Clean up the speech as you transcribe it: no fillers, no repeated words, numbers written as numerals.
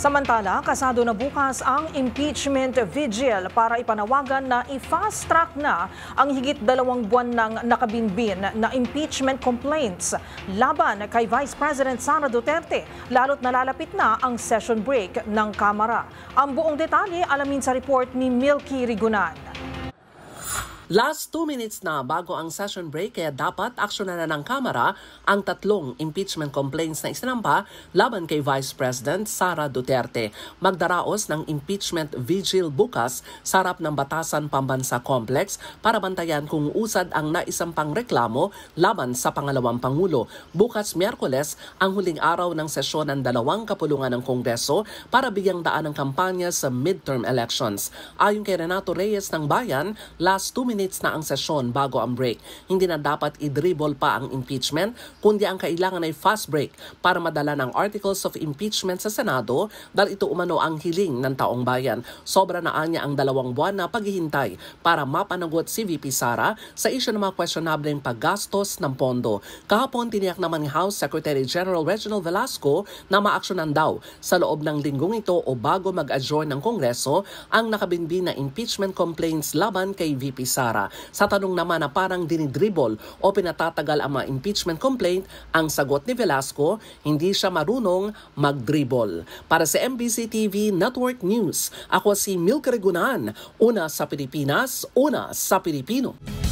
Samantala, kasado na bukas ang impeachment vigil para ipanawagan na i-fast track na ang higit 2 buwan ng nakabinbin na impeachment complaints laban kay Vice President Sara Duterte, lalo't nalalapit na ang session break ng Kamara. Ang buong detalye alamin sa report ni Milky Rigunan. Last 2 minutes na bago ang session break kaya dapat aksyonan na ng Kamara ang 3 impeachment complaints na isinampa laban kay Vice President Sara Duterte. Magdaraos ng impeachment vigil bukas sa harap ng Batasan Pambansa Complex para bantayan kung usad ang naisampang reklamo laban sa pangalawang Pangulo. Bukas Miyerkules ang huling araw ng sesyon ng 2 kapulungan ng Kongreso para bigyang daan ang kampanya sa midterm elections. Ayon kay Renato Reyes ng Bayan, last 2 minutes na ang sesyon bago ang break. Hindi na dapat i-dribble pa ang impeachment, kundi ang kailangan ay fast break para madala ng articles of impeachment sa Senado dahil ito umano ang hiling ng taong bayan. Sobra na anya ang 2 buwan na paghihintay para mapanagot si VP Sara sa isyu ng mga questionableng paggastos ng pondo. Kahapon tiniyak naman ni House Secretary General Reginald Velasco na maaksyonan daw sa loob ng linggong ito o bago mag-adjourn ng Kongreso ang nakabinbin na impeachment complaints laban kay VP Sara. Sa tanong naman na parang dinidribble o pinatatagal ang mga impeachment complaint, ang sagot ni Velasco, hindi siya marunong mag-dribble. Para sa MBC TV Network News, ako si Milky Rigunan, una sa Pilipinas, una sa Pilipino.